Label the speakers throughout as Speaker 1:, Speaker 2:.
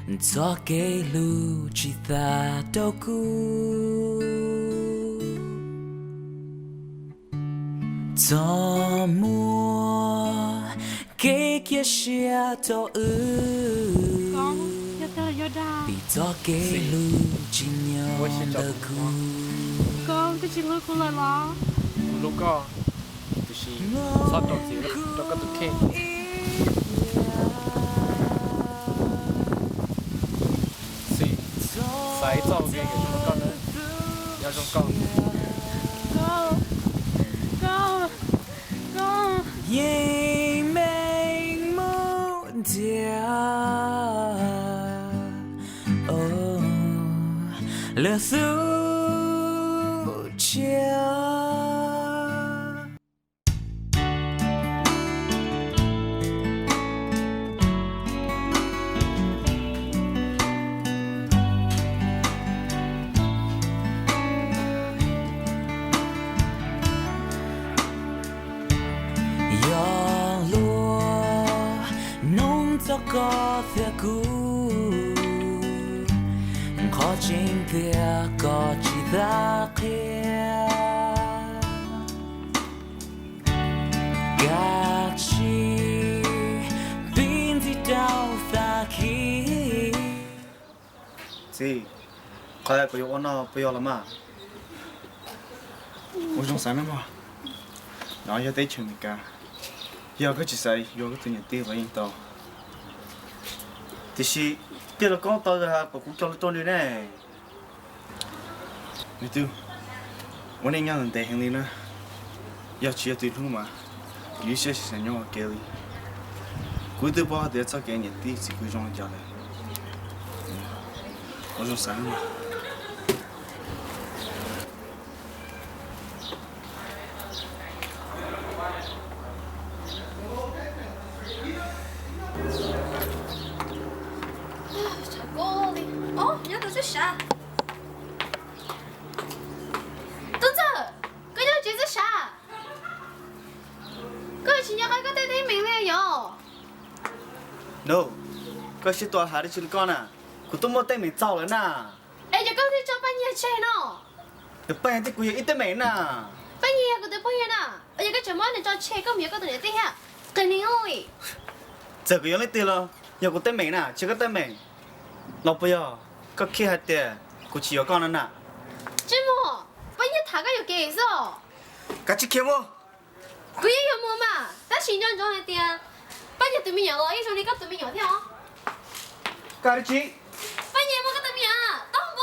Speaker 1: cho cái lu chỉ ta đâu cũ cho mua cái kia xia cho vì cho cái lu chỉ nhau đâu cũ
Speaker 2: con tôi chỉ lúc cô lại lo
Speaker 3: lúc có tôi chỉ sao trộn gì đó có tôi khen xí sai cho cái chúng con nữa nhà chúng con
Speaker 1: nhìn mình muốn dia oh lỡ su chia có thể cũ khó chính thể có chỉ ta kia gạt chi bin thì đau ta khi
Speaker 4: gì快不要那不要了嘛我想啥呢嘛然后要得钱的要个几岁要个多年地方引导thì si tiếc là con tao ha cũng cho tôi đi này người tuวันนี้ยังแต่แห่งนี้นะอยากเชียร์ตัวทุ่งมาอยู่เชียร์สัญญาเกลีกูตัวบ้าเดี๋ยวจะแกเนี่ยตีสิกูจงจะเลย我说啥嘛
Speaker 2: 啥？董子，这叫这是啥？这今年还个带名了哟。
Speaker 4: No， 这是多下的去干呐，我都没带名走了呐。
Speaker 2: 哎，这刚才叫半夜吃呢。
Speaker 4: 这半夜的กูยัง一点没呢。
Speaker 2: 半夜个都半夜呢，而且个怎么能叫吃个没个东西的呀？肯定会。
Speaker 4: 这个样的对了，要กู带名呢，这个带名，老不要。ก็แค่เดียวกูชี้ก้อนนั่นน่ะ
Speaker 2: จิโม่半夜他个有给手
Speaker 4: ก็ชี้เข้มว
Speaker 2: กู也有么嘛但新疆中的店半夜对面有了一说你个对面有条
Speaker 4: ก็ชี้
Speaker 2: 半夜么个对面当不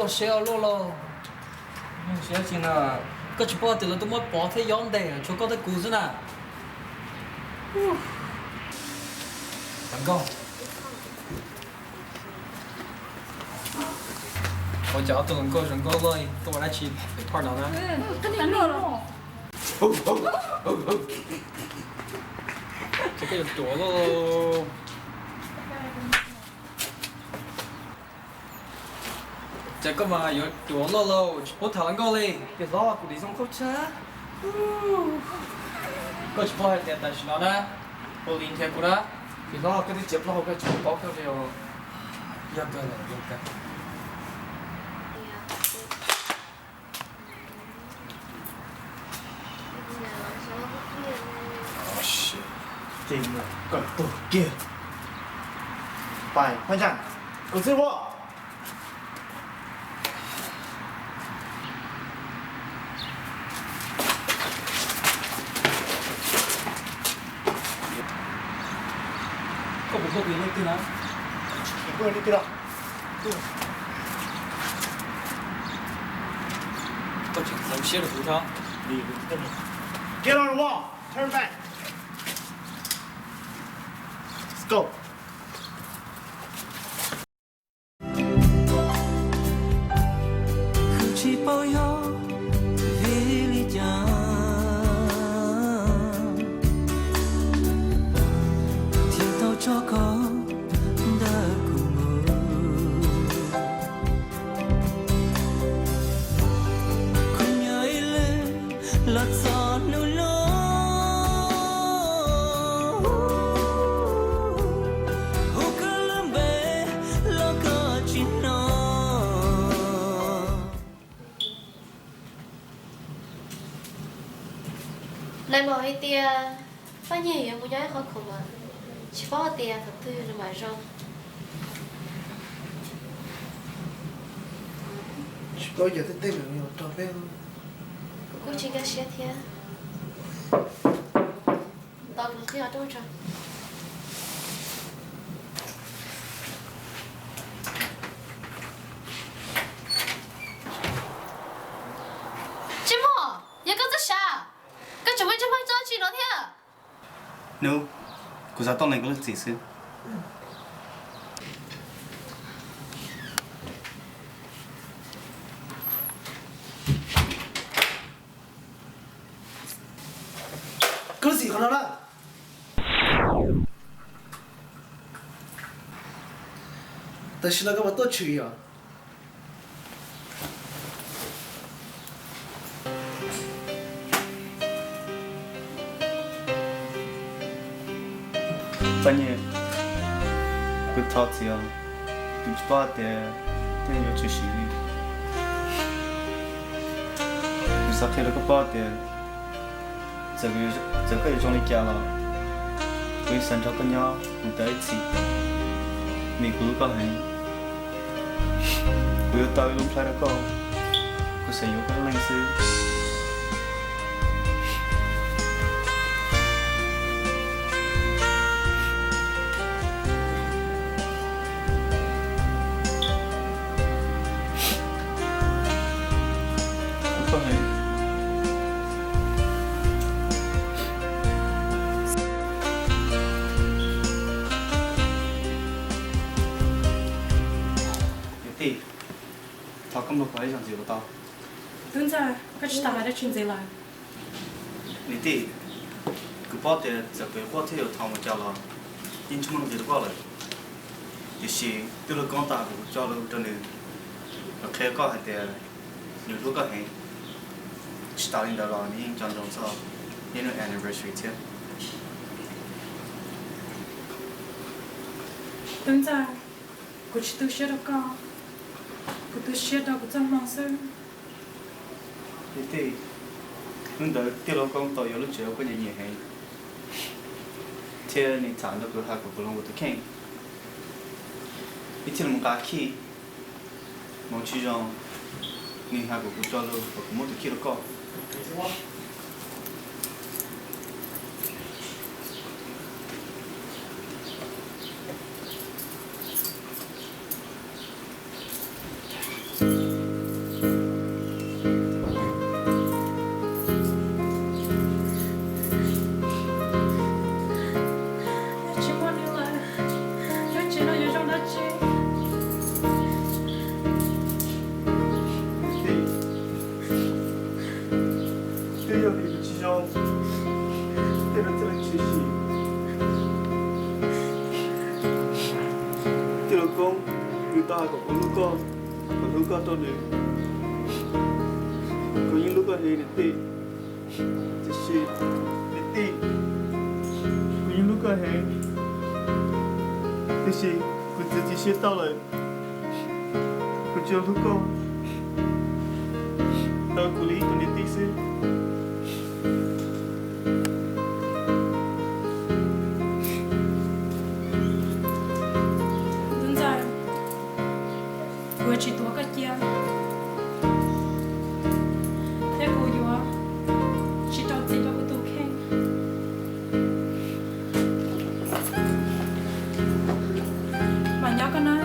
Speaker 5: xéo luôn lo xéo chỉ là cái chụp bao thì là tôi mới bỏ thấy gió đè cho có thấy cú thế nào làm con 我叫都能够人过来，跟我来去一块儿呢。
Speaker 2: 跟你热了。
Speaker 5: 这个就多了喽。这个嘛又多了喽，我头能够嘞，别老啊，鼓励上口车。过去跑还点但是呢，我明天过来，别老给你接不到，我就包票的哟。要个了，要个。
Speaker 4: 哦是，这个更多给。拜，班长，我这我。
Speaker 5: 够不够给那个呢？
Speaker 4: 不能给了。
Speaker 5: 过去咱们写了图条。
Speaker 4: Get on the wall. Turn back. Let's go.
Speaker 1: Chỉ bao yo vì lý do thiên tao cho có đã cùng ngồi cùng nhớ lên là gió nụ lối
Speaker 2: này mà hay tia bao nhiêu vậy muốn nhái khó khủng mà chỉ có tia thật tư rồi mà rong
Speaker 4: Bây giờ tới tên mình trò bé
Speaker 2: cô chỉ cái xe thế tao được khi ở đâu rồi chị mò nhà con rất xa cái chuẩn bị cho phải cho chị nó thế
Speaker 4: No, cô giáo tao này có lực gì xứ? Có gì không đó? Tại sao nó có một tốt chuyện à? Bao nhiêu? Cứ thao tiền, cứ bỏ tiền, tiền nhiều chút xíu. Cứ sao thế là cứ bỏ tiền, giờ cái trong này kia là, cứ sinh cho tao nhau, cứ tới chị, mình cứ có hình, cứ tao lúc phải đó có, cứ sử dụng cái linh sư. Thao không được phải làm gì của tao.
Speaker 6: Đúng rồi, có chỉ tao đã chuyện gì lại.
Speaker 4: Nè tí, cứ bỏ tiền giờ cái bỏ theo thao một chảo là, in chung nó gì đó rồi. Thì xí, từ lúc con ta cũng cho nó cho nên, nó khai có hai tiền, nhiều lúc có hàng, chỉ tao lên đó là những chọn đồng sao, những cái anniversary chứ.
Speaker 6: Đúng rồi, có chỉ tôi sẽ được con. Cô tôi sẽ đâu có trong lòng sơ.
Speaker 4: Nè tí, lúc đó từ lúc con tao lúc trước có nhiều hàng. Thế nên thằng đó cứ hai cuộc long của tôi khen. Ít thì một cái khi, một chú rong, nên hai cuộc cho luôn và cũng một khi đó có. người ta còn lúc con tôi nữa có những lúc con hay để tì thì xí để tì có những lúc con hay thì xí cứ xí tao lại cứ cho lúc con tao cứ lý tôi để tì xí
Speaker 6: vừa chỉ tuổi cái chia thế cô vừa chỉ trâu chỉ trâu cái tủ khen mà nhớ cái nói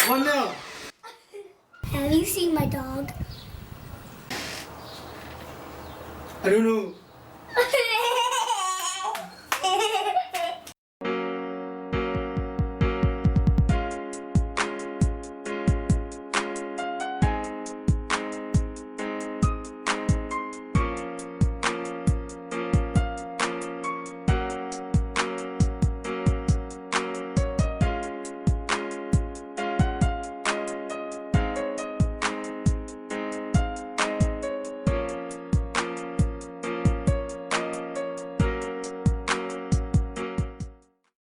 Speaker 4: One now.
Speaker 7: Have you seen my dog?
Speaker 4: I don't know.